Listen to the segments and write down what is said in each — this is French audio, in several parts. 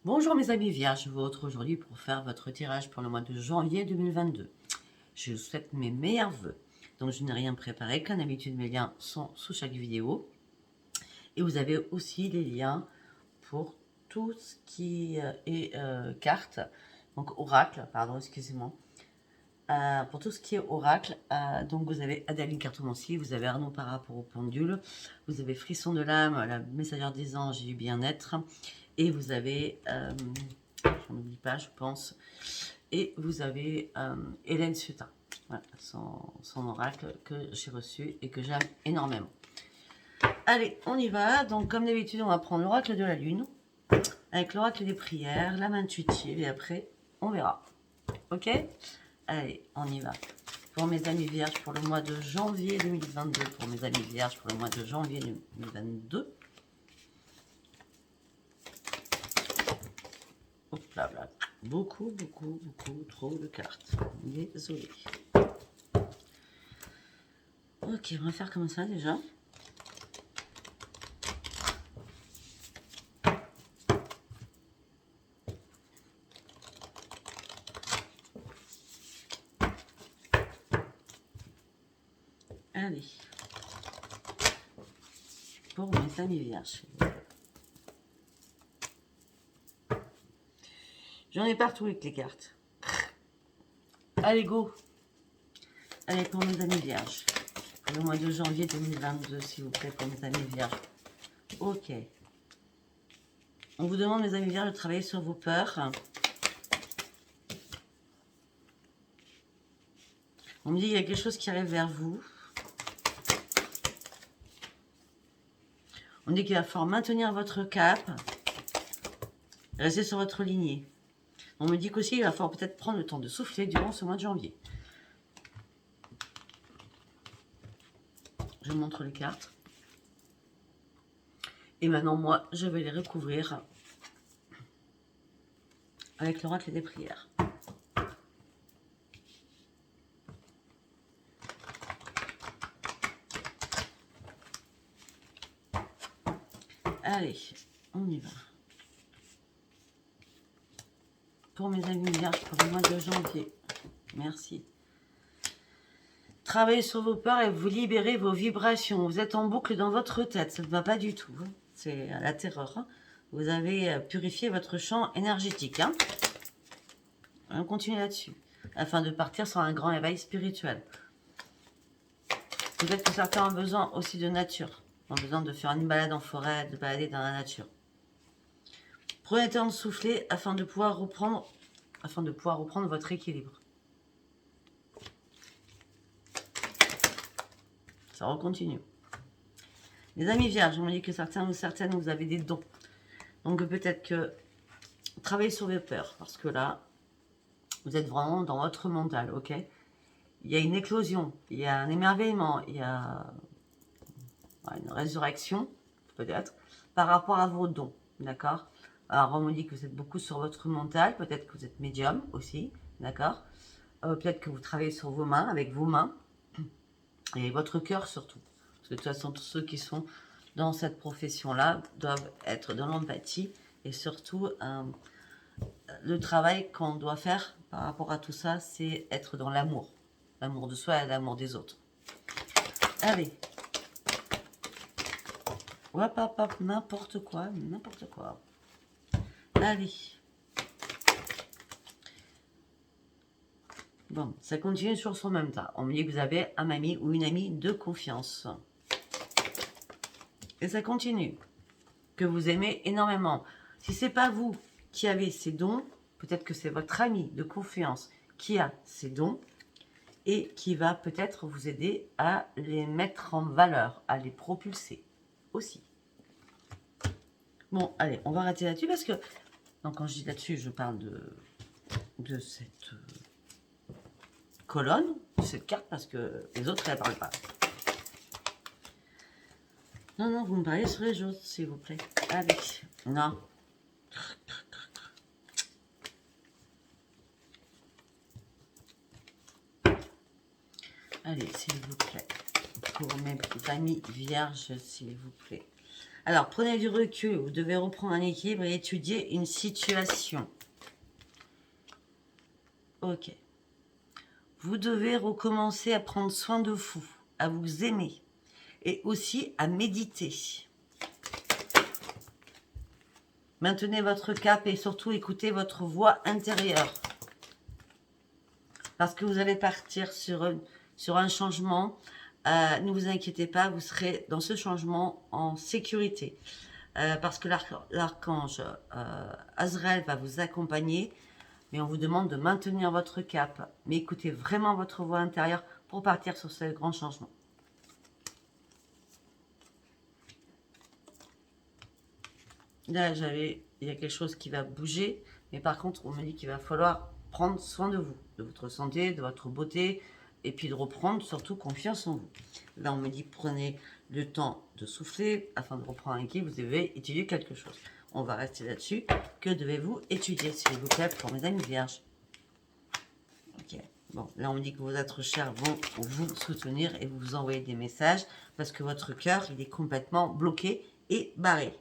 Bonjour mes amis vierges, je vous retrouve aujourd'hui pour faire votre tirage pour le mois de janvier 2022. Je vous souhaite mes meilleurs vœux. Donc je n'ai rien préparé, comme d'habitude mes liens sont sous chaque vidéo. Et vous avez aussi les liens pour tout ce qui est carte, donc oracle, pardon, excusez-moi. Pour tout ce qui est oracle, donc vous avez Adeline Cartomancie, vous avez Arnaud par rapport au pendule, vous avez Frisson de l'âme, la messagère des anges et du bien-être, et vous avez, j'en oublie pas je pense, et vous avez Hélène Sutin, voilà, son oracle que j'ai reçu et que j'aime énormément. Allez, on y va. Donc comme d'habitude, on va prendre l'oracle de la lune, avec l'oracle des prières, la main intuitive, et après, on verra. Ok? Allez, on y va. Pour mes amis vierges, pour le mois de janvier 2022. Pour mes amis vierges, pour le mois de janvier 2022. Hop là, là. Beaucoup trop de cartes. Désolée. Ok, on va faire comme ça déjà. Allez. Pour mes amis vierges. J'en ai partout avec les cartes. Allez, go. Allez, pour mes amis vierges. Pour le mois de janvier 2022, s'il vous plaît, pour mes amis vierges. Ok. On vous demande, mes amis vierges, de travailler sur vos peurs. On me dit qu'il y a quelque chose qui arrive vers vous. On dit qu'il va falloir maintenir votre cap. Rester sur votre lignée. On me dit qu'aussi, il va falloir peut-être prendre le temps de souffler durant ce mois de janvier. Je vous montre les cartes. Et maintenant, moi, je vais les recouvrir avec l'oracle des prières. Allez, on y va. Pour mes amis vierges, pour le mois de janvier. Merci. Travaillez sur vos peurs et vous libérez vos vibrations. Vous êtes en boucle dans votre tête. Ça ne va pas du tout. Hein. C'est la terreur. Hein. Vous avez purifié votre champ énergétique. Hein. On continue là-dessus. Afin de partir sur un grand éveil spirituel. Peut-être que certains ont besoin aussi de nature. Ont besoin de faire une balade en forêt, de balader dans la nature. Prenez le temps de souffler afin de pouvoir reprendre votre équilibre. Ça recontinue. Les amis vierges, on me dit que certains ou certaines, vous avez des dons. Donc peut-être que travaillez sur vos peurs. Parce que là, vous êtes vraiment dans votre mental, ok? Il y a une éclosion, il y a un émerveillement, il y a une résurrection, peut-être, par rapport à vos dons, d'accord? Alors, on me dit que vous êtes beaucoup sur votre mental, peut-être que vous êtes médium aussi, d'accord? Peut-être que vous travaillez sur vos mains, avec vos mains, et votre cœur surtout. Parce que de toute façon, tous ceux qui sont dans cette profession-là doivent être dans l'empathie, et surtout, le travail qu'on doit faire par rapport à tout ça, c'est être dans l'amour. L'amour de soi et l'amour des autres. Allez. Hop, hop, hop, n'importe quoi, n'importe quoi. Allez. Bon, ça continue sur son même tas. On me dit que vous avez un ami ou une amie de confiance. Et ça continue. Que vous aimez énormément. Si c'est pas vous qui avez ces dons, peut-être que c'est votre ami de confiance qui a ces dons et qui va peut-être vous aider à les mettre en valeur, à les propulser aussi. Bon, allez, on va arrêter là-dessus parce que... Donc, quand je dis là-dessus, je parle de cette colonne, de cette carte, parce que les autres, elles ne parlent pas. Non, non, vous me parlez sur les autres, s'il vous plaît. Allez, non. Allez, s'il vous plaît. Pour mes amis vierges, s'il vous plaît. Alors, prenez du recul. Vous devez reprendre un équilibre et étudier une situation. Ok. Vous devez recommencer à prendre soin de vous, à vous aimer et aussi à méditer. Maintenez votre cap et surtout écoutez votre voix intérieure. Parce que vous allez partir sur un changement. Ne vous inquiétez pas, vous serez dans ce changement en sécurité. Parce que l'archange Azraël va vous accompagner. Mais on vous demande de maintenir votre cap. Mais écoutez vraiment votre voix intérieure pour partir sur ce grand changement. Là, il y a quelque chose qui va bouger. Mais par contre, on me dit qu'il va falloir prendre soin de vous, de votre santé, de votre beauté. Et puis de reprendre surtout confiance en vous. Là, on me dit prenez le temps de souffler afin de reprendre un équilibre. Vous devez étudier quelque chose. On va rester là-dessus. Que devez-vous étudier, s'il vous plaît, pour mes amis vierges? Ok. Bon, là, on me dit que vos êtres chers vont vous soutenir et vous envoyer des messages parce que votre cœur, il est complètement bloqué et barré.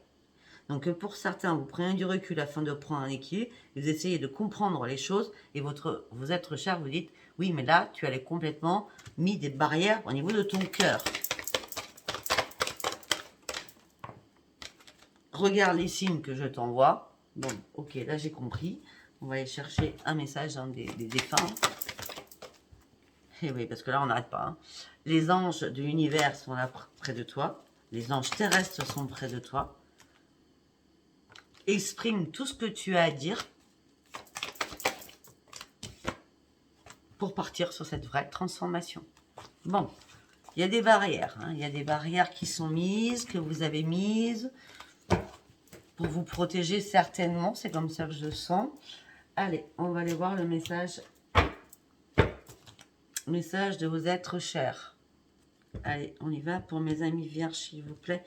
Donc, pour certains, vous prenez du recul afin de prendre un équilibre. Vous essayez de comprendre les choses et vos êtres chers vous dites oui, mais là, tu as complètement mis des barrières au niveau de ton cœur. Regarde les signes que je t'envoie. Bon, ok, là j'ai compris. On va aller chercher un message des défunts. Et oui, parce que là on n'arrête pas. Hein. Les anges de l'univers sont là près de toi. Les anges terrestres sont près de toi. Exprime tout ce que tu as à dire pour partir sur cette vraie transformation. Bon, il y a des barrières. Hein. Il y a des barrières qui sont mises, que vous avez mises. Pour vous protéger certainement, c'est comme ça que je le sens. Allez, on va aller voir le message. Message de vos êtres chers. Allez, on y va pour mes amis vierges, s'il vous plaît.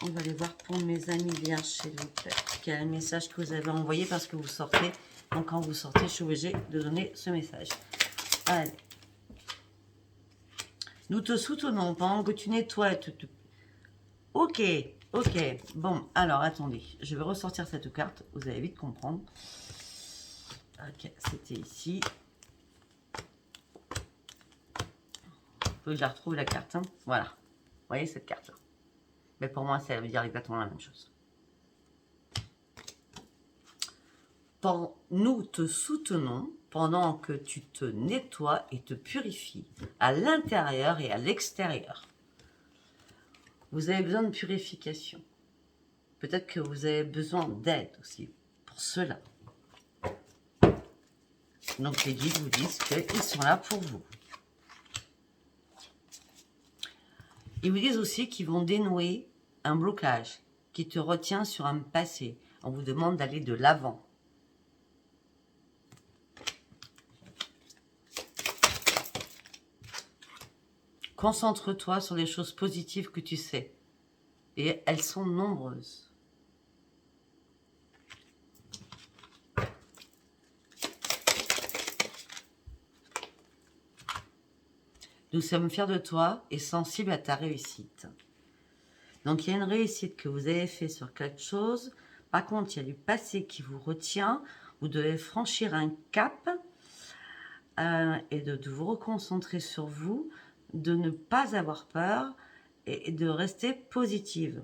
On va aller voir pour mes amis vierges, s'il vous plaît. Quel est le message que vous avez envoyé parce que vous sortez. Donc quand vous sortez, je suis obligée de donner ce message. Allez. Nous te soutenons pendant que tu nettoies. Ok. Ok, bon, alors attendez, je vais ressortir cette carte, vous allez vite comprendre. Ok, c'était ici. Il faut que je la retrouve la carte, hein. Voilà. Vous voyez cette carte-là. Mais pour moi, ça veut dire exactement la même chose. Nous te soutenons pendant que tu te nettoies et te purifies à l'intérieur et à l'extérieur. Vous avez besoin de purification. Peut-être que vous avez besoin d'aide aussi pour cela. Donc les guides vous disent qu'ils sont là pour vous. Ils vous disent aussi qu'ils vont dénouer un blocage qui te retient sur un passé. On vous demande d'aller de l'avant. Concentre-toi sur les choses positives que tu sais. Et elles sont nombreuses. Nous sommes fiers de toi et sensibles à ta réussite. Donc, il y a une réussite que vous avez fait sur quelque chose. Par contre, il y a du passé qui vous retient. Vous devez franchir un cap et de vous reconcentrer sur vous, de ne pas avoir peur et de rester positive.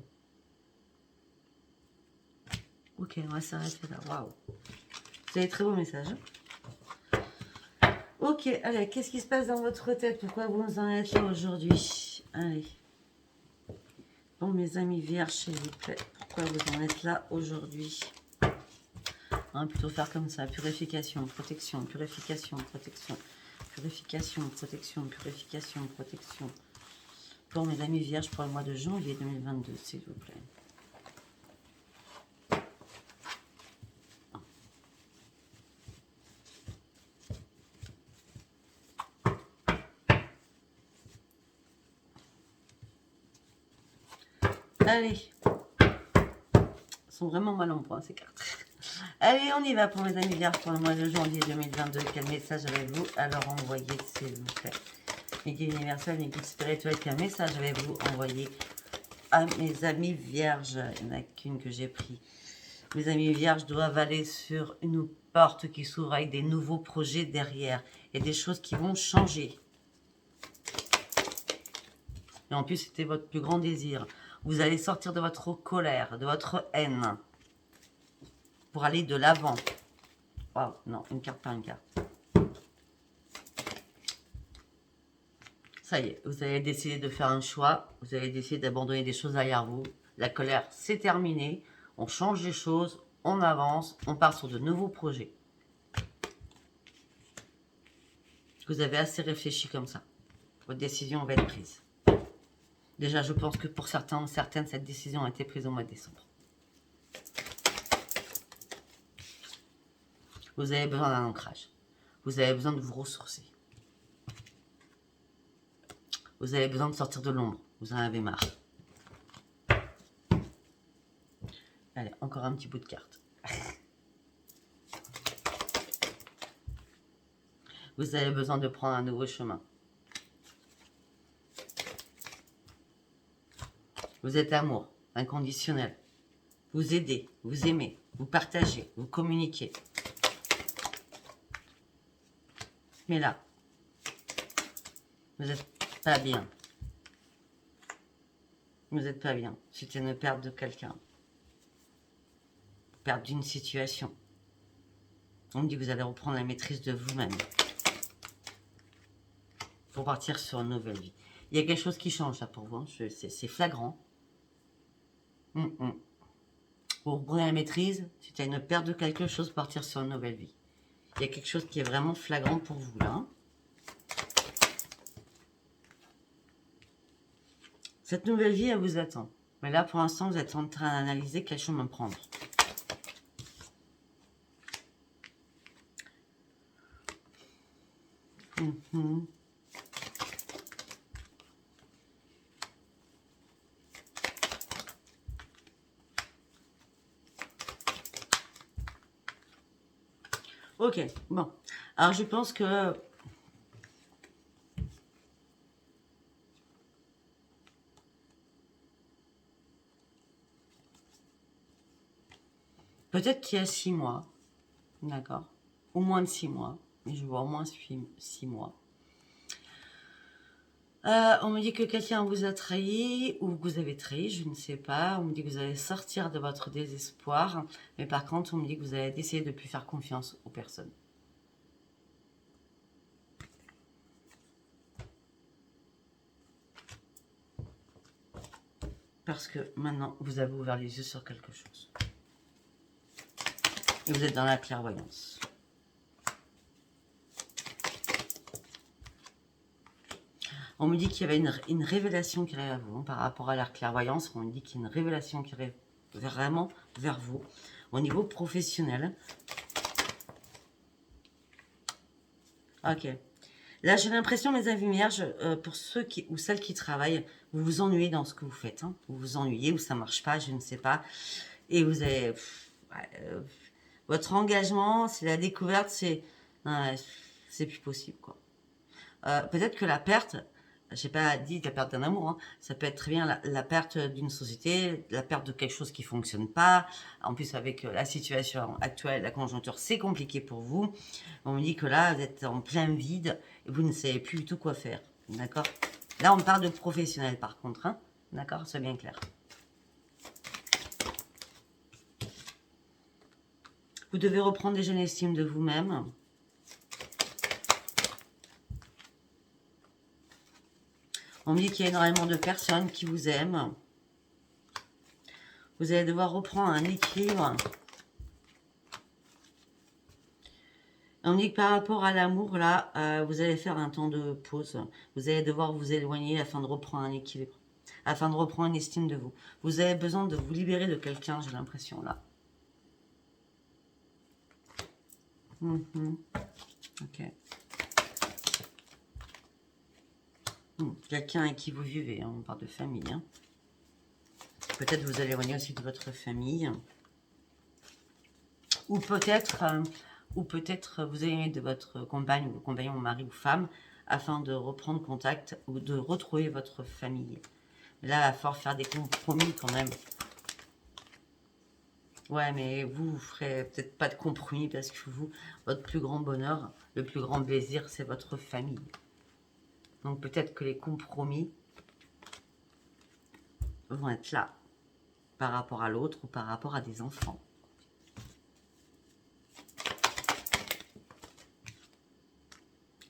Ok, on va s'arrêter là. Waouh. Vous avez très beau message. Ok, allez, qu'est-ce qui se passe dans votre tête? Pourquoi vous en êtes là aujourd'hui? Allez. Bon, mes amis vierges, s'il vous plaît, pourquoi vous en êtes là aujourd'hui? On va plutôt faire comme ça. Purification, protection, purification, protection, purification, protection, purification, protection. Pour mes amis vierges pour le mois de janvier 2022, s'il vous plaît. Allez. Elles sont vraiment mal en point, ces cartes. Allez, on y va pour mes amis vierges pour le mois de janvier 2022. Quel message avez-vous alors envoyé, s'il vous plaît? Les guides universels, les guides spirituels, quel message avez-vous envoyé à mes amis vierges. Il n'y en a qu'une que j'ai pris. Mes amis vierges doivent aller sur une porte qui s'ouvre avec des nouveaux projets derrière. Et des choses qui vont changer. Et en plus, c'était votre plus grand désir. Vous allez sortir de votre colère, de votre haine. Pour aller de l'avant. Oh, non, une carte par une carte. Ça y est, vous avez décidé de faire un choix. Vous avez décidé d'abandonner des choses derrière vous. La colère, c'est terminé. On change les choses, on avance, on part sur de nouveaux projets. Vous avez assez réfléchi comme ça. Votre décision va être prise. Déjà, je pense que pour certains, certaines, cette décision a été prise au mois de décembre. Vous avez besoin d'un ancrage. Vous avez besoin de vous ressourcer. Vous avez besoin de sortir de l'ombre. Vous en avez marre. Allez, encore un petit bout de carte. Vous avez besoin de prendre un nouveau chemin. Vous êtes amour, inconditionnel. Vous aidez, vous aimez, vous partagez, vous communiquez. Mais là, vous n'êtes pas bien. Vous n'êtes pas bien. C'était une perte de quelqu'un. Perte d'une situation. On me dit que vous allez reprendre la maîtrise de vous-même. Pour partir sur une nouvelle vie. Il y a quelque chose qui change là pour vous. Hein. C'est flagrant. Vous reprenez la maîtrise. C'était une perte de quelque chose pour partir sur une nouvelle vie. Il y a quelque chose qui est vraiment flagrant pour vous là. Cette nouvelle vie, elle vous attend. Mais là, pour l'instant, vous êtes en train d'analyser quel chemin prendre. Ok, bon. Alors, je pense que... peut-être qu'il y a 6 mois, d'accord, au moins de 6 mois, mais je vois au moins 6 mois. On me dit que quelqu'un vous a trahi, ou que vous avez trahi, je ne sais pas. On me dit que vous allez sortir de votre désespoir, mais par contre, on me dit que vous allez décider de ne plus faire confiance aux personnes. Parce que maintenant, vous avez ouvert les yeux sur quelque chose. Et vous êtes dans la clairvoyance. On me dit qu'il y avait une révélation qui arrive à vous. Hein, par rapport à la clairvoyance, on me dit qu'il y a une révélation qui arrive vraiment vers vous. Au niveau professionnel. Ok. Là, j'ai l'impression, mes amis vierges, pour ceux ou celles qui travaillent, vous vous ennuyez dans ce que vous faites. Hein. Vous vous ennuyez ou ça marche pas, je ne sais pas. Et vous avez... votre engagement, c'est la découverte, c'est plus possible, quoi. Peut-être que la perte, j'ai pas dit la perte d'un amour, hein, ça peut être très bien la perte d'une société, la perte de quelque chose qui fonctionne pas. En plus, avec la situation actuelle, la conjoncture, c'est compliqué pour vous. On me dit que là, vous êtes en plein vide et vous ne savez plus du tout quoi faire. D'accord? Là, on parle de professionnel par contre. Hein, d'accord? C'est bien clair. Vous devez reprendre déjà une estime de vous-même. On me dit qu'il y a énormément de personnes qui vous aiment. Vous allez devoir reprendre un équilibre. On me dit que par rapport à l'amour, là, vous allez faire un temps de pause. Vous allez devoir vous éloigner afin de reprendre un équilibre. Afin de reprendre une estime de vous. Vous avez besoin de vous libérer de quelqu'un, j'ai l'impression, là. Ok. Quelqu'un avec qui vous vivez, hein, on parle de famille. Hein. Peut-être vous allez éloigner aussi de votre famille. Ou peut-être vous allez de votre compagne ou compagnon, mari ou femme, afin de reprendre contact ou de retrouver votre famille. Et là, il va falloir faire des compromis quand même. Ouais, mais vous ferez peut-être pas de compromis parce que vous, votre plus grand bonheur, le plus grand plaisir, c'est votre famille. Donc peut-être que les compromis vont être là par rapport à l'autre ou par rapport à des enfants.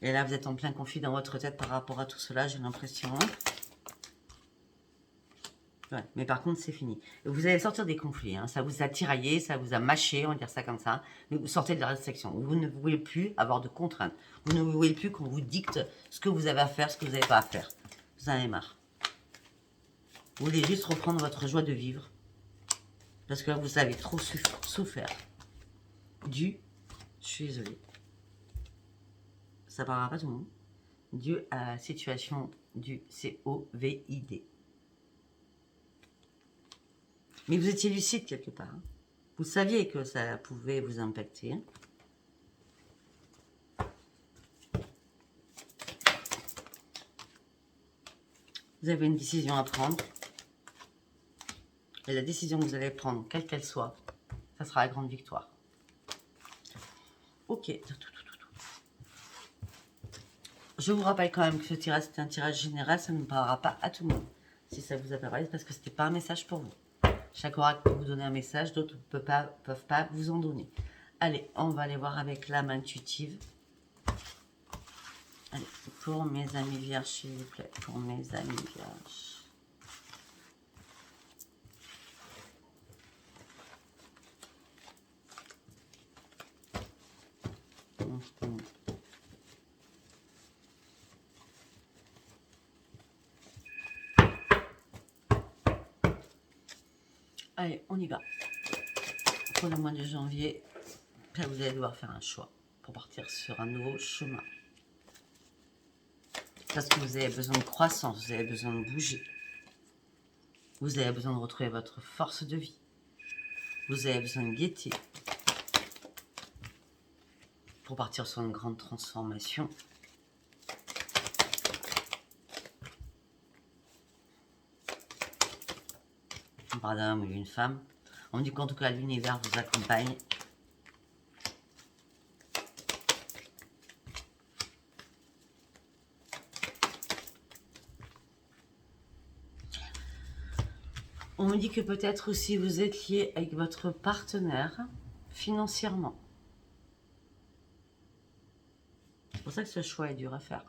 Et là, vous êtes en plein conflit dans votre tête par rapport à tout cela, j'ai l'impression. Ouais, mais par contre, c'est fini. Vous allez sortir des conflits. Hein. Ça vous a tiraillé, ça vous a mâché, on va dire ça comme ça. Mais vous sortez de la restriction. Vous ne voulez plus avoir de contraintes. Vous ne voulez plus qu'on vous dicte ce que vous avez à faire, ce que vous n'avez pas à faire. Vous en avez marre. Vous voulez juste reprendre votre joie de vivre. Parce que là, vous avez trop souffert. Je suis désolée. Ça parlera pas tout le monde. Dû à la situation du COVID. Mais vous étiez lucide quelque part. Hein. Vous saviez que ça pouvait vous impacter. Hein. Vous avez une décision à prendre. Et la décision que vous allez prendre, quelle qu'elle soit, ça sera la grande victoire. Ok. Je vous rappelle quand même que ce tirage, c'est un tirage général. Ça ne parlera pas à tout le monde. Si ça vous a pas parlé, c'est parce que ce n'était pas un message pour vous. Chaque oracle peut vous donner un message, d'autres ne peuvent pas vous en donner. Allez, on va aller voir avec l'âme intuitive. Allez, pour mes amis vierges, s'il vous plaît. Pour mes amis vierges. Allez, on y va. Pour le mois de janvier, là, vous allez devoir faire un choix pour partir sur un nouveau chemin. Parce que vous avez besoin de croissance, vous avez besoin de bouger. Vous avez besoin de retrouver votre force de vie. Vous avez besoin de gaieté. Pour partir sur une grande transformation. On parle d'un homme ou d'une femme. On dit qu'en tout cas l'univers vous accompagne. On me dit que peut-être aussi vous êtes lié avec votre partenaire financièrement. C'est pour ça que ce choix est dur à faire.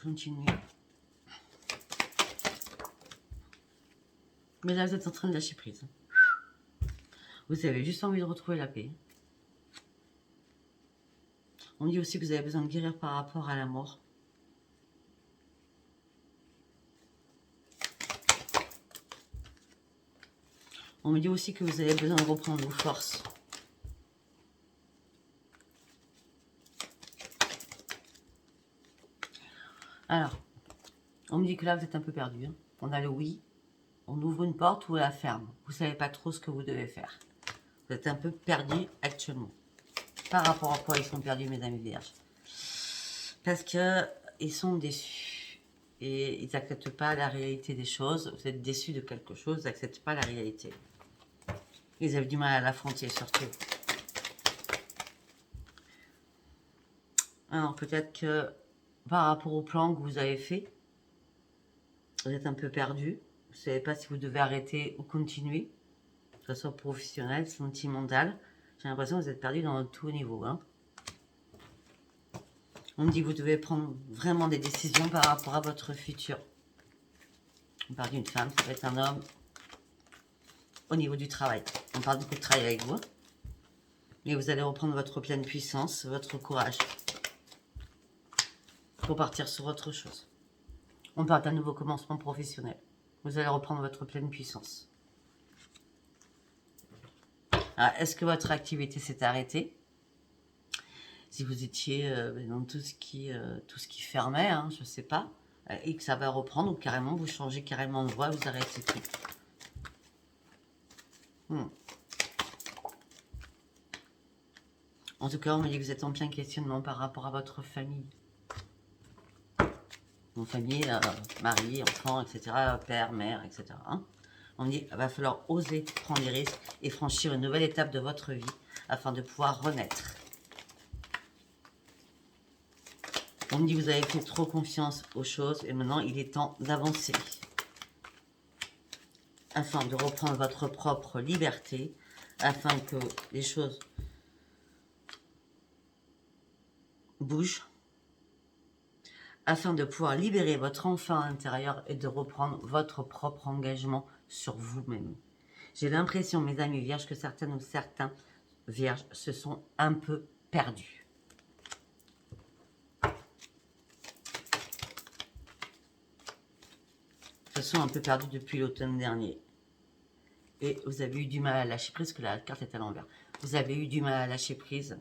Continuez. Mais là, vous êtes en train de lâcher prise. Vous avez juste envie de retrouver la paix. On dit aussi que vous avez besoin de guérir par rapport à la mort. On me dit aussi que vous avez besoin de reprendre vos forces. Alors, on me dit que là, vous êtes un peu perdu. Hein. On a le oui. On ouvre une porte ou on la ferme. Vous ne savez pas trop ce que vous devez faire. Vous êtes un peu perdu actuellement. Par rapport à quoi ils sont perdus, mes amis vierges. Parce qu'ils sont déçus. Et ils n'acceptent pas la réalité des choses. Vous êtes déçus de quelque chose, ils n'acceptent pas la réalité. Ils avaient du mal à l'affronter, surtout. Alors, peut-être que par rapport au plan que vous avez fait, vous êtes un peu perdu. Vous ne savez pas si vous devez arrêter ou continuer. Que ce soit professionnel, sentimental. J'ai l'impression que vous êtes perdu dans tout niveau. Hein. On me dit que vous devez prendre vraiment des décisions par rapport à votre futur. On parle d'une femme, ça peut être un homme. Au niveau du travail. On parle beaucoup de travail avec vous. Mais vous allez reprendre votre pleine puissance, votre courage. Pour partir sur autre chose. On parle d'un nouveau commencement professionnel. Vous allez reprendre votre pleine puissance. Est-ce que votre activité s'est arrêtée? Si vous étiez dans tout ce qui fermait, hein, je ne sais pas, et que ça va reprendre, ou carrément, vous changez carrément de voie, vous arrêtez tout. En tout cas, on me dit que vous êtes en plein questionnement par rapport à votre famille. Donc famille, mari, enfant, etc., père, mère, etc. Hein. On dit qu'il va falloir oser prendre des risques et franchir une nouvelle étape de votre vie afin de pouvoir renaître. On me dit que vous avez fait trop confiance aux choses et maintenant il est temps d'avancer. Afin de reprendre votre propre liberté, afin que les choses bougent, afin de pouvoir libérer votre enfant intérieur et de reprendre votre propre engagement sur vous-même. J'ai l'impression, mes amis vierges, que certaines ou certains vierges se sont un peu perdus. Se sont un peu perdus depuis l'automne dernier. Et vous avez eu du mal à lâcher prise, parce que la carte est à l'envers. Vous avez eu du mal à lâcher prise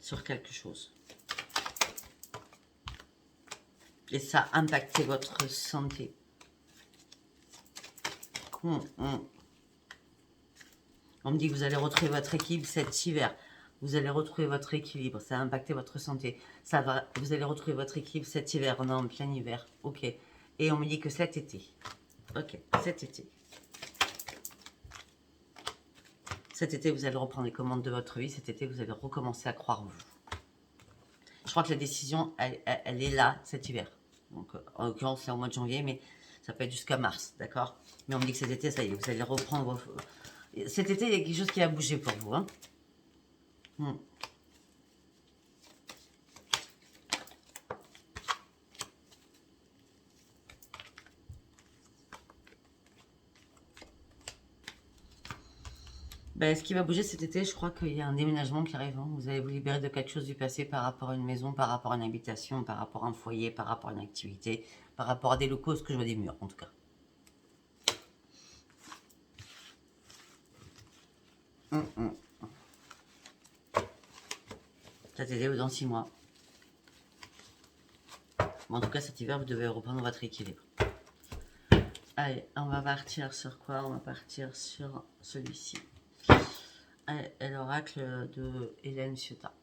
sur quelque chose. Et ça a impacté votre santé. On me dit que vous allez retrouver votre équilibre cet hiver. Vous allez retrouver votre équilibre. Ça a impacté votre santé. Ça va. Vous allez retrouver votre équilibre cet hiver. On est en plein hiver. Ok. Et on me dit que cet été. Ok. Cet été. Cet été, vous allez reprendre les commandes de votre vie. Cet été, vous allez recommencer à croire en vous. Je crois que la décision, elle est là cet hiver. Donc, en l'occurrence, c'est au mois de janvier, mais ça peut être jusqu'à mars, d'accord? Mais on me dit que cet été, ça y est, vous allez reprendre vos... Cet été, il y a quelque chose qui a bougé pour vous, hein. Ben, ce qui va bouger cet été, je crois qu'il y a un déménagement qui arrive. Hein. Vous allez vous libérer de quelque chose du passé par rapport à une maison, par rapport à une habitation, par rapport à un foyer, par rapport à une activité, par rapport à des locaux, ce que je vois des murs en tout cas. Cet été ou dans 6 mois. Mais en tout cas, cet hiver, vous devez reprendre votre équilibre. Allez, on va partir sur quoi? On va partir sur celui-ci. L'oracle de Hélène Ciotat.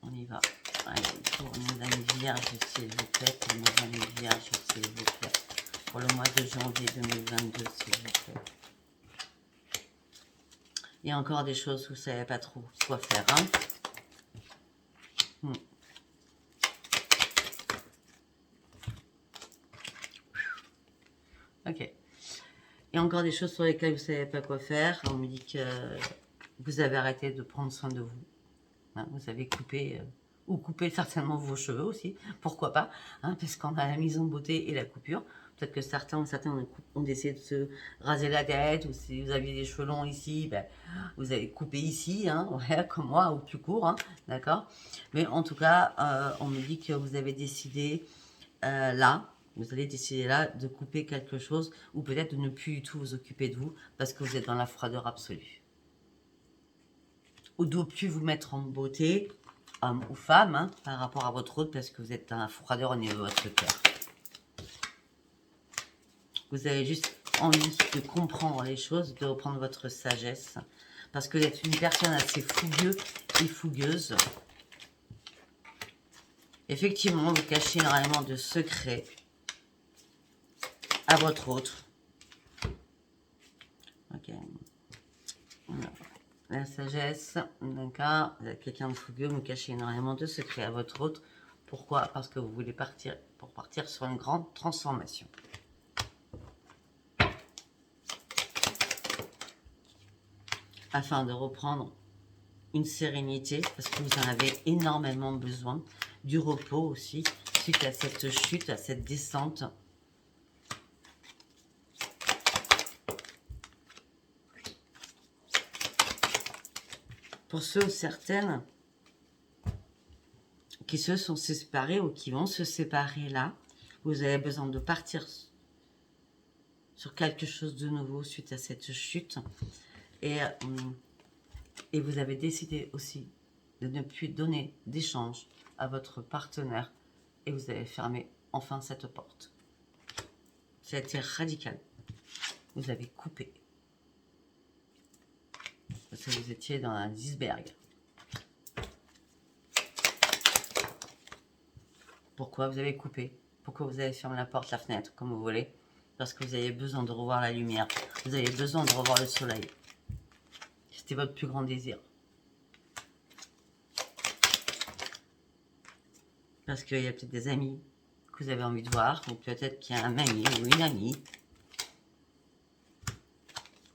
On y va. Allez, pour mes amis vierges, s'il vous plaît. Pour mes amis vierges, s'il vous plaît. Pour le mois de janvier 2022, s'il vous plaît. Il y a encore des choses où vous ne savez pas trop quoi faire. Hein. Ok. Il y a encore des choses sur lesquelles vous ne savez pas quoi faire. On me dit que vous avez arrêté de prendre soin de vous. Hein, vous avez coupé, ou coupé certainement vos cheveux aussi. Pourquoi pas, hein, parce qu'on a la mise en beauté et la coupure. Peut-être que certains ont décidé de se raser la tête, ou si vous aviez des cheveux longs ici, ben, vous avez coupé ici, hein, ouais, comme moi, ou plus court, hein, d'accord. Mais en tout cas, on me dit que vous avez décidé là, vous allez décider là de couper quelque chose, ou peut-être de ne plus du tout vous occuper de vous, parce que vous êtes dans la froideur absolue. Ou de ne plus vous mettre en beauté, homme ou femme, hein, par rapport à votre autre, parce que vous êtes dans la froideur au niveau de votre cœur. Vous avez juste envie de comprendre les choses, de reprendre votre sagesse, parce que vous êtes une personne assez fougueuse et fougueuse. Effectivement, vous cachez énormément de secrets à votre autre. Ok. Voilà. La sagesse, d'accord. Vous êtes quelqu'un de fougueux, vous cachez énormément de secrets à votre autre. Pourquoi? Parce que vous voulez partir sur une grande transformation. Afin de reprendre une sérénité, parce que vous en avez énormément besoin, du repos aussi, suite à cette chute, à cette descente. Pour ceux ou certaines qui se sont séparés ou qui vont se séparer là, vous avez besoin de partir sur quelque chose de nouveau suite à cette chute. Et vous avez décidé aussi de ne plus donner d'échange à votre partenaire et vous avez fermé enfin cette porte. Ça a été radical. Vous avez coupé. Parce que vous étiez dans un iceberg. Pourquoi vous avez coupé? Pourquoi vous avez fermé la porte, la fenêtre, comme vous voulez? Parce que vous avez besoin de revoir la lumière. Vous avez besoin de revoir le soleil. C'était votre plus grand désir. Parce qu'il y a peut-être des amis que vous avez envie de voir, ou peut-être qu'il y a un ami ou une amie,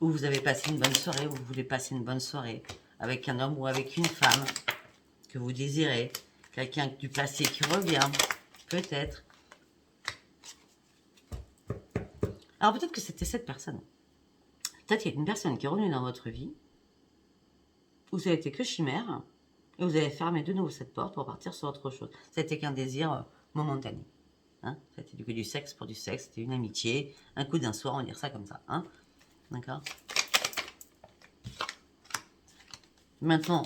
ou vous avez passé une bonne soirée, ou vous voulez passer une bonne soirée avec un homme ou avec une femme que vous désirez, quelqu'un du passé qui revient, peut-être. Alors peut-être que c'était cette personne. Peut-être qu'il y a une personne qui est revenue dans votre vie, où ça a été que chimère, et vous avez fermé de nouveau cette porte pour partir sur autre chose. Ça a été qu'un désir momentané. Hein, c'était du sexe pour du sexe, c'était une amitié, un coup d'un soir, on va dire ça comme ça. Hein, d'accord? Maintenant,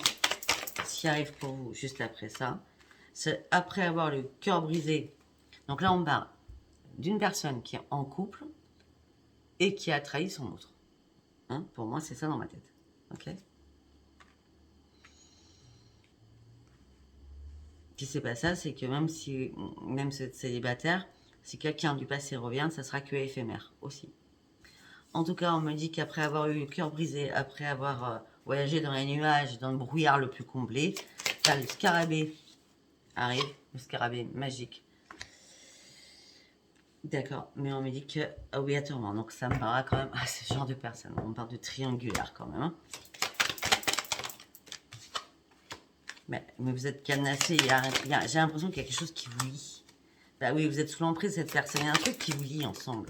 ce qui arrive pour vous juste après ça, c'est après avoir le cœur brisé. Donc là, on parle d'une personne qui est en couple et qui a trahi son autre. Hein, pour moi, c'est ça dans ma tête. Ok? Ce qui s'est passé, ça, c'est que même si vous êtes célibataire, si quelqu'un du passé revient, ça sera que éphémère aussi. En tout cas, on me dit qu'après avoir eu le cœur brisé, après avoir voyagé dans les nuages, dans le brouillard le plus comblé, là, le scarabée arrive, le scarabée magique. D'accord, mais on me dit que obligatoirement, donc ça me paraît quand même à ce genre de personne. On parle de triangulaire quand même. Hein. Mais vous êtes cadenassé, j'ai l'impression qu'il y a quelque chose qui vous lie. Bah oui, vous êtes sous l'emprise de cette personne, il y a un truc qui vous lie ensemble.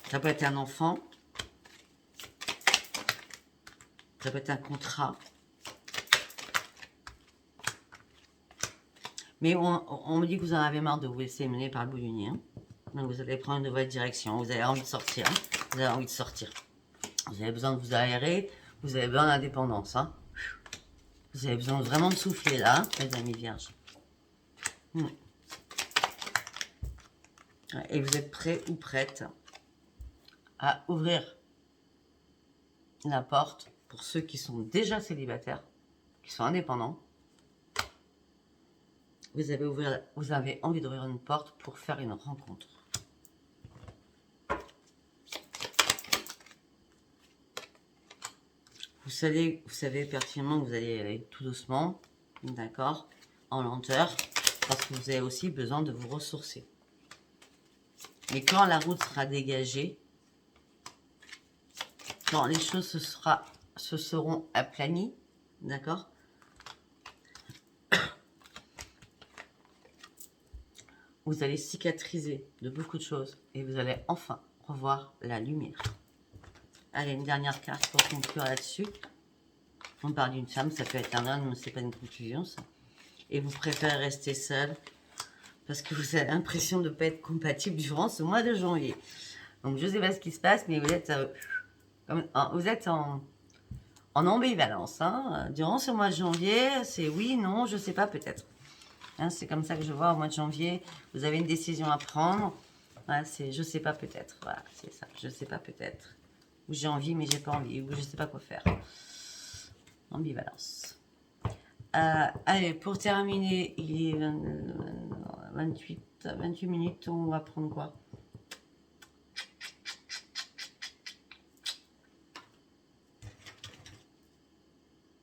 Ça peut être un enfant, ça peut être un contrat. Mais on me dit que vous en avez marre de vous laisser mener par le bout du nez. Hein. Donc vous allez prendre une nouvelle direction, vous avez envie de sortir. Hein. Vous avez envie de sortir. Vous avez besoin de vous aérer, vous avez besoin d'indépendance. Hein. Vous avez besoin vraiment de souffler là, les amis vierges. Et vous êtes prêts ou prête à ouvrir la porte pour ceux qui sont déjà célibataires, qui sont indépendants. Vous avez envie d'ouvrir une porte pour faire une rencontre. Vous savez pertinemment que vous allez aller tout doucement, d'accord, en lenteur, parce que vous avez aussi besoin de vous ressourcer. Mais quand la route sera dégagée, quand les choses se seront aplanies, d'accord, vous allez cicatriser de beaucoup de choses et vous allez enfin revoir la lumière. Allez, une dernière carte pour conclure là-dessus. On parle d'une femme, ça peut être un homme, mais c'est pas une conclusion ça. Et vous préférez rester seul parce que vous avez l'impression de ne pas être compatible durant ce mois de janvier. Donc je ne sais pas ce qui se passe, mais vous êtes, en ambivalence. Hein. Durant ce mois de janvier, c'est oui, non, je ne sais pas, peut-être. Hein, c'est comme ça que je vois au mois de janvier. Vous avez une décision à prendre. Voilà, c'est je ne sais pas, peut-être. Voilà, c'est ça, je ne sais pas, peut-être. Ou j'ai envie, mais j'ai pas envie. Ou je ne sais pas quoi faire. Ambivalence. Allez, pour terminer, il est 28 minutes, on va prendre quoi?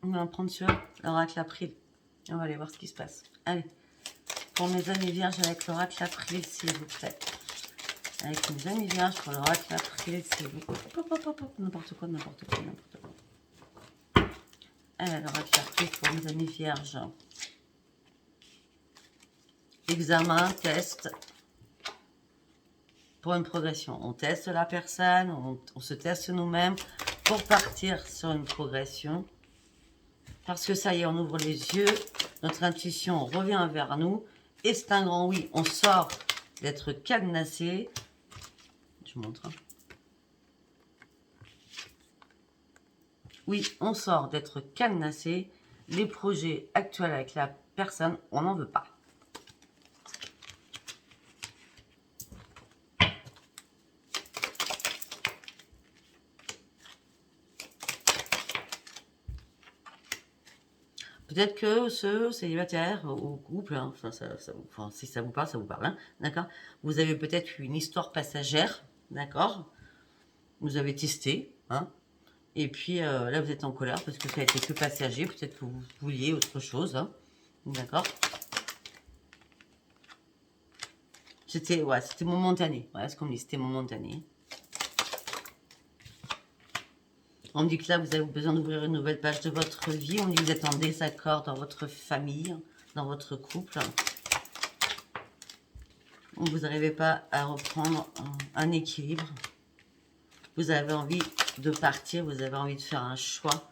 On va prendre sur l'oracle April. On va aller voir ce qui se passe. Allez, pour mes amis vierges avec l'oracle April, s'il vous plaît. Avec mes amis vierges pour l'oracle April, s'il vous plaît. N'importe quoi. Alors, l'oracle April pour mes amis vierges. Examen, test. Pour une progression. On teste la personne, on se teste nous-mêmes pour partir sur une progression. Parce que ça y est, on ouvre les yeux, notre intuition revient vers nous. Et c'est un grand oui, on sort d'être cadenassé. Je vous montre. Oui, on sort d'être cadenassé. Les projets actuels avec la personne, on n'en veut pas. Peut-être que ce célibataire ou couple, hein, enfin, enfin, si ça vous parle, hein, d'accord. Vous avez peut-être eu une histoire passagère, d'accord. Vous avez testé, hein. Et puis là, vous êtes en colère parce que ça a été que passager. Peut-être que vous vouliez autre chose, hein, d'accord. C'était ouais, c'était momentané. Voilà ce qu'on me dit, c'était momentané. On me dit que là, vous avez besoin d'ouvrir une nouvelle page de votre vie. On me dit que vous êtes en désaccord dans votre famille, dans votre couple. Vous n'arrivez pas à reprendre un équilibre. Vous avez envie de partir, vous avez envie de faire un choix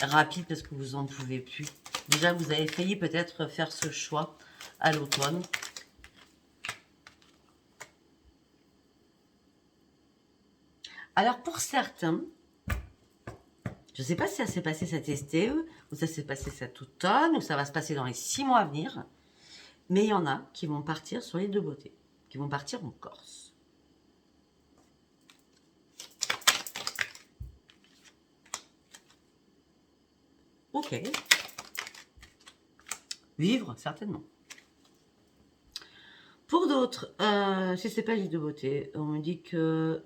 rapide parce que vous n'en pouvez plus. Déjà, vous avez failli peut-être faire ce choix à l'automne. Alors, pour certains, je ne sais pas si ça s'est passé cet été, ou ça s'est passé cet automne, ou ça va se passer dans les 6 mois à venir. Mais il y en a qui vont partir sur l'île de Beauté, qui vont partir en Corse. Ok. Vivre, certainement. Pour d'autres, si c'est pas l'île de Beauté, on me dit que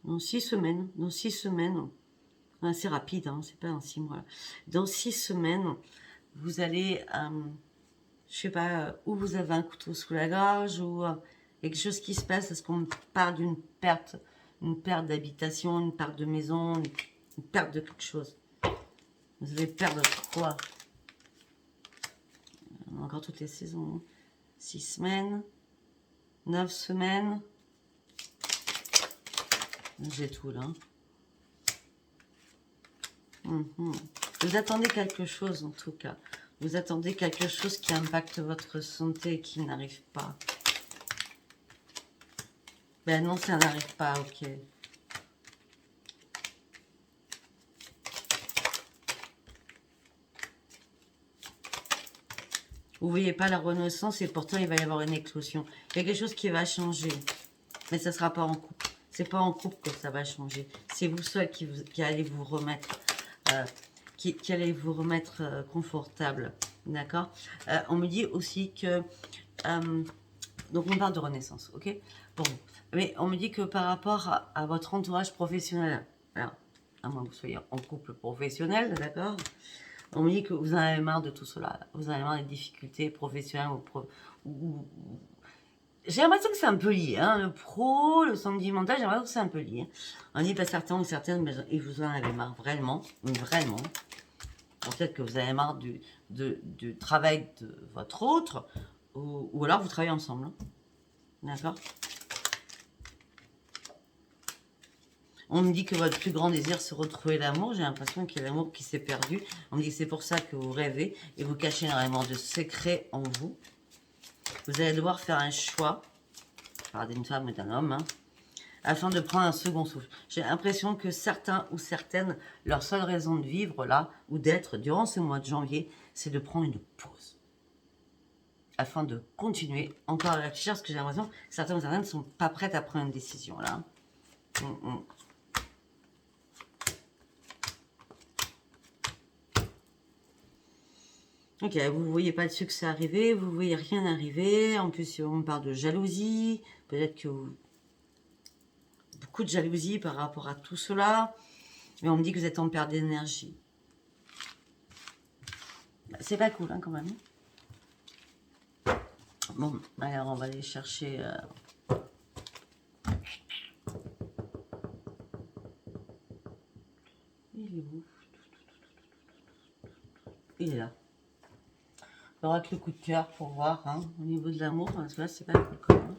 dans 6 semaines, c'est rapide, hein, c'est pas en 6 mois. Dans 6 semaines, vous allez, je sais pas, où vous avez un couteau sous la gorge ou quelque chose qui se passe, est-ce qu'on parle d'une perte d'habitation, une perte de maison, une perte de quelque chose. Vous allez perdre quoi? Encore toutes les saisons. 6 semaines, 9 semaines. J'ai tout là. Vous attendez quelque chose en tout cas. Vous attendez quelque chose qui impacte votre santé et qui n'arrive pas. Ben non, ça n'arrive pas, ok. Vous voyez pas la renaissance et pourtant il va y avoir une éclosion. Il y a quelque chose qui va changer. Mais ça ne sera pas en couple. C'est pas en couple que ça va changer. C'est vous seul qui allez vous remettre, qui allez vous remettre confortable. D'accord. On me dit aussi que... donc on parle de renaissance, ok, pour vous. Mais on me dit que par rapport à votre entourage professionnel, alors, à moins que vous soyez en couple professionnel, d'accord, on me dit que vous en avez marre de tout cela. Vous en avez marre des difficultés professionnelles ou j'ai l'impression que c'est un peu lié, hein, le pro, le sentimental, j'ai l'impression que c'est un peu lié. On dit pas certains ou certaines, mais vous en avez marre vraiment, vraiment. Peut-être que vous avez marre du travail de votre autre, ou alors vous travaillez ensemble, hein. D'accord. On me dit que votre plus grand désir, c'est retrouver l'amour. J'ai l'impression qu'il y a l'amour qui s'est perdu. On me dit que c'est pour ça que vous rêvez et vous cachez énormément de secrets en vous. Vous allez devoir faire un choix, par d'une femme ou d'un homme, hein, afin de prendre un second souffle. J'ai l'impression que certains ou certaines, leur seule raison de vivre là, ou d'être durant ce mois de janvier, c'est de prendre une pause. Afin de continuer encore à réfléchir, parce que j'ai l'impression que certains ou certaines ne sont pas prêtes à prendre une décision là. Ok, vous ne voyez pas de succès arriver, vous ne voyez rien arriver. En plus, on parle de jalousie. Peut-être que beaucoup de jalousie par rapport à tout cela. Mais on me dit que vous êtes en perte d'énergie. C'est pas cool, hein, quand même. Bon, alors on va aller chercher... Il est où? Il est là. Il y aura que le coup de cœur pour voir, hein, au niveau de l'amour, parce que là, c'est pas cool quand même.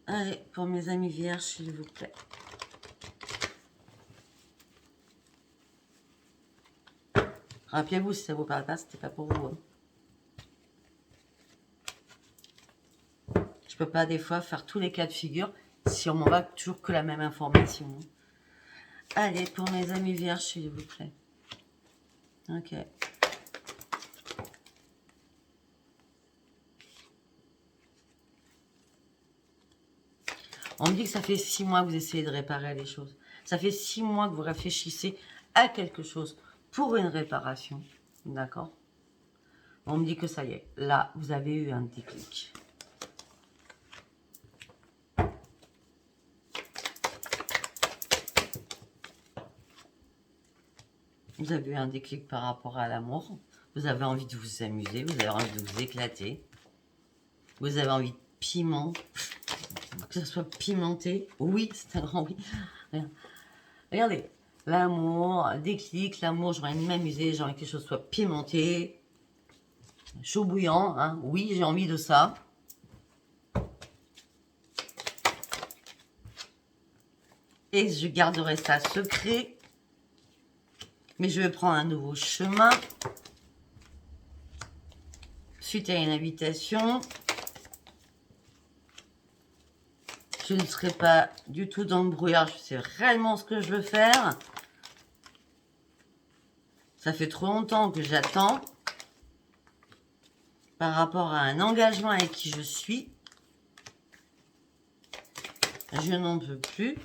Allez, pour mes amis vierges, s'il vous plaît. Rappelez-vous, si ça vous parle pas, c'était pas pour vous. Hein. Je peux pas, des fois, faire tous les cas de figure si on m'en va toujours que la même information. Allez, pour mes amis vierges, s'il vous plaît. Ok. On me dit que ça fait 6 mois que vous essayez de réparer les choses. Ça fait 6 mois que vous réfléchissez à quelque chose pour une réparation. D'accord? On me dit que ça y est. Là, vous avez eu un déclic. Vous avez eu un déclic par rapport à l'amour. Vous avez envie de vous amuser. Vous avez envie de vous éclater. Vous avez envie de piment. Que ce soit pimenté. Oui, c'est un grand oui. Regardez. L'amour, déclic, l'amour, j'ai envie de m'amuser. J'ai envie que quelque chose soit pimenté. Chaud bouillant. Hein. Oui, j'ai envie de ça. Et je garderai ça secret. Mais je vais prendre un nouveau chemin. Suite à une invitation. Je ne serai pas du tout dans le brouillard. Je sais réellement ce que je veux faire. Ça fait trop longtemps que j'attends. Par rapport à un engagement avec qui je suis. Je n'en peux plus.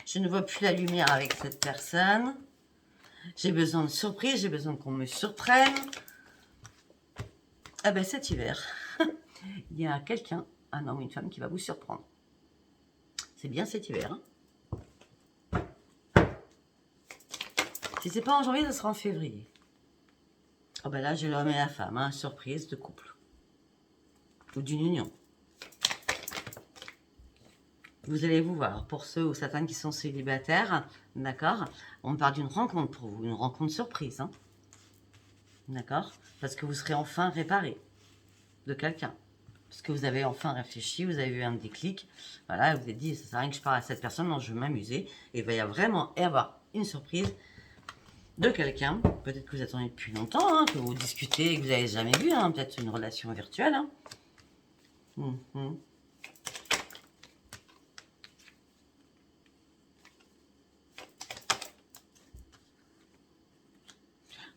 Je ne vois plus la lumière avec cette personne. J'ai besoin de surprise. J'ai besoin qu'on me surprenne. Ah ben cet hiver, il y a quelqu'un, un homme ou une femme qui va vous surprendre. C'est bien cet hiver. Hein. Si c'est pas en janvier, ça sera en février. Oh ben là, j'ai l'homme et la femme, hein, surprise de couple. Ou d'une union. Vous allez vous voir, pour ceux ou certaines qui sont célibataires, d'accord, on parle d'une rencontre pour vous, une rencontre surprise. Hein, d'accord, parce que vous serez enfin réparé de quelqu'un. Parce que vous avez enfin réfléchi, vous avez eu un déclic. Voilà, vous vous êtes dit, ça sert à rien que je parle à cette personne, non, je vais m'amuser. Et il va y avoir vraiment avoir une surprise de quelqu'un. Peut-être que vous attendez depuis longtemps, hein, que vous discutez et que vous n'avez jamais vu. Hein, peut-être une relation virtuelle. Hein.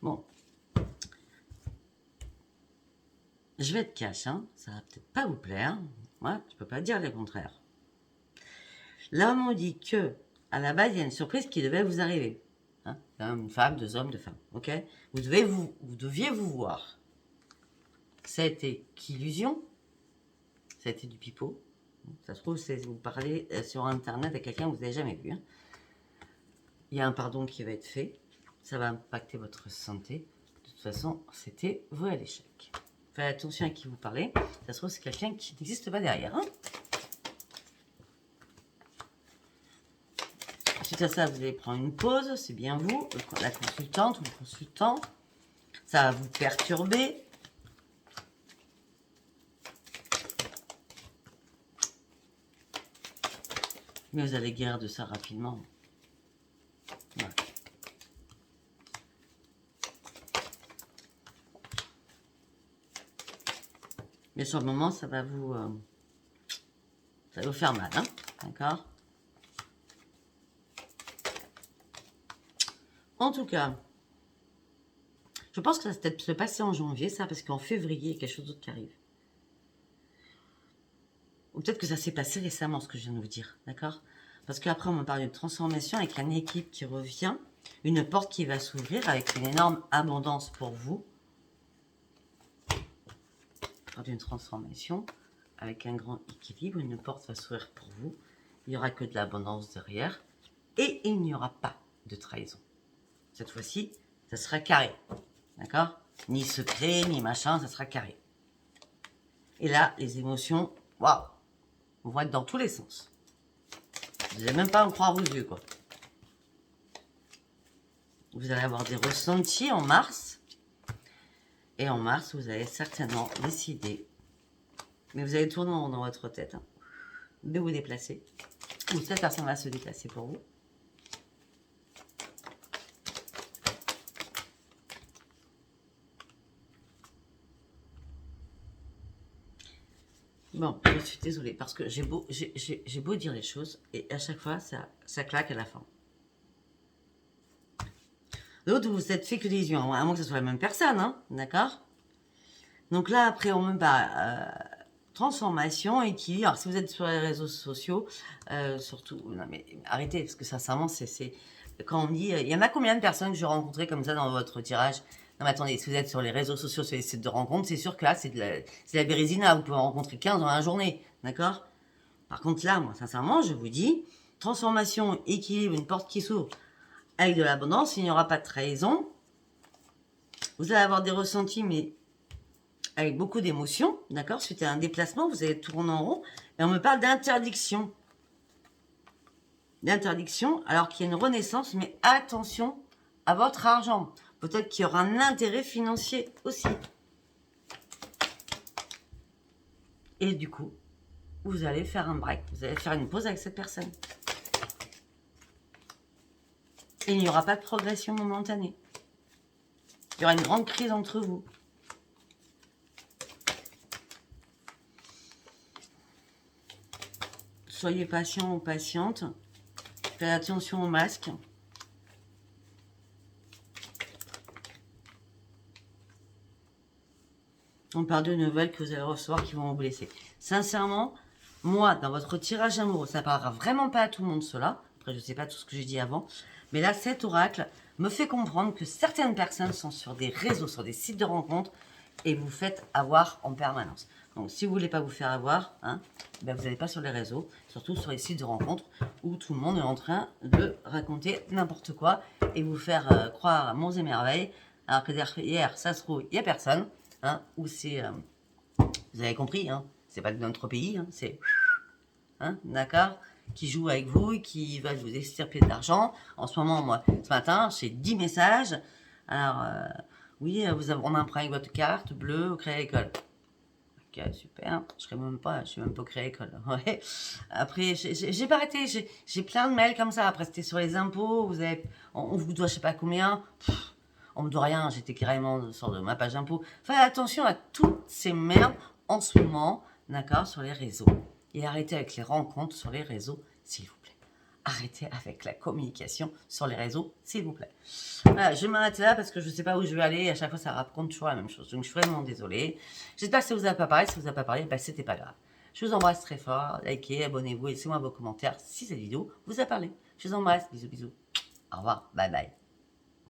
Bon. Je vais être cash, hein. Ça va peut-être pas vous plaire. Moi, je peux pas dire le contraire. Là, on dit que, à la base, il y a une surprise qui devait vous arriver. Hein, une femme, 2 hommes, 2 femmes. Ok? Vous deviez vous voir. Ça a été qu'illusion. Ça a été du pipeau. Ça se trouve, c'est vous parlez sur Internet à quelqu'un que vous n'avez jamais vu. Hein. Il y a un pardon qui va être fait. Ça va impacter votre santé. De toute façon, c'était voué à l'échec. Faites attention à qui vous parlez. Ça se trouve, c'est quelqu'un qui n'existe pas derrière. Hein. Suite à ça, vous allez prendre une pause. C'est bien vous, la consultante ou le consultant. Ça va vous perturber. Mais vous allez guérir de ça rapidement. Voilà. Mais sur le moment, ça va vous faire mal, hein, d'accord? En tout cas, je pense que ça va peut-être se passer en janvier, ça, parce qu'en février, il y a quelque chose d'autre qui arrive. Ou peut-être que ça s'est passé récemment, ce que je viens de vous dire, d'accord? Parce qu'après, on me parle d'une transformation avec une équipe qui revient, une porte qui va s'ouvrir avec une énorme abondance pour vous. D'une transformation avec un grand équilibre, une porte va s'ouvrir pour vous. Il n'y aura que de l'abondance derrière et il n'y aura pas de trahison. Cette fois-ci, ça sera carré, d'accord? Ni secret, ni machin, ça sera carré. Et là, les émotions, waouh, vont être dans tous les sens. Vous n'allez même pas en croire vos yeux, quoi. Vous allez avoir des ressentis en mars. Et en mars, vous allez certainement décider, mais vous allez tourner en rond dans votre tête, hein, de vous déplacer. Ou cette personne va se déplacer pour vous. Bon, je suis désolée parce que j'ai beau dire les choses et à chaque fois, ça claque à la fin. L'autre, vous êtes fait que des yeux, à moins que ce soit la même personne, hein, d'accord? Donc là, après, on me bat transformation, équilibre. Alors, si vous êtes sur les réseaux sociaux, surtout, non mais arrêtez, parce que sincèrement, c'est quand on me dit, il y en a combien de personnes que j'ai rencontrées comme ça dans votre tirage? Non mais attendez, si vous êtes sur les réseaux sociaux, sur les sites de rencontres, c'est sûr que là, c'est de la bérésina, vous pouvez en rencontrer 15 dans la journée, d'accord? Par contre là, moi, sincèrement, je vous dis, transformation, équilibre, une porte qui s'ouvre avec de l'abondance, il n'y aura pas de trahison. Vous allez avoir des ressentis, mais avec beaucoup d'émotions, d'accord? Suite à un déplacement, vous allez tourner en rond. Et on me parle d'interdiction. D'interdiction, alors qu'il y a une renaissance, mais attention à votre argent. Peut-être qu'il y aura un intérêt financier aussi. Et du coup, vous allez faire un break. Vous allez faire une pause avec cette personne. Et il n'y aura pas de progression momentanée. Il y aura une grande crise entre vous. Soyez patient ou patiente. Faites attention au masque. On parle de nouvelles que vous allez recevoir qui vont vous blesser. Sincèrement, moi, dans votre tirage amoureux, ça ne parlera vraiment pas à tout le monde cela. Après, je ne sais pas tout ce que j'ai dit avant. Mais là, cet oracle me fait comprendre que certaines personnes sont sur des réseaux, sur des sites de rencontres et vous faites avoir en permanence. Donc, si vous ne voulez pas vous faire avoir, hein, ben vous n'allez pas sur les réseaux, surtout sur les sites de rencontres où tout le monde est en train de raconter n'importe quoi et vous faire croire à monts et merveilles, alors que derrière, ça se trouve, il n'y a personne, hein, ou c'est, vous avez compris, hein, c'est pas de notre pays, hein, c'est, hein, d'accord, qui joue avec vous et qui va vous extirper de l'argent. En ce moment, moi, ce matin, j'ai 10 messages. Alors, oui, on a un problème avec votre carte bleue au Crédit Agricole. Ok, super. Je suis même pas au Crédit Agricole. Ouais. Après, j'ai pas arrêté. J'ai plein de mails comme ça. Après, c'était sur les impôts. On vous doit je sais pas combien. On me doit rien. J'étais carrément sur de ma page d'impôt. Faites attention à toutes ces merdes en ce moment, d'accord, sur les réseaux. Et arrêtez avec les rencontres sur les réseaux, s'il vous plaît. Arrêtez avec la communication sur les réseaux, s'il vous plaît. Voilà, je vais m'arrêter là parce que je ne sais pas où je vais aller. À chaque fois, ça raconte toujours la même chose. Donc, je suis vraiment désolée. J'espère que ça vous a pas parlé. Si ça vous a pas parlé, ben, c'était pas grave. Je vous embrasse très fort. Likez, abonnez-vous, laissez-moi vos commentaires si cette vidéo vous a parlé. Je vous embrasse. Bisous, bisous. Au revoir. Bye, bye.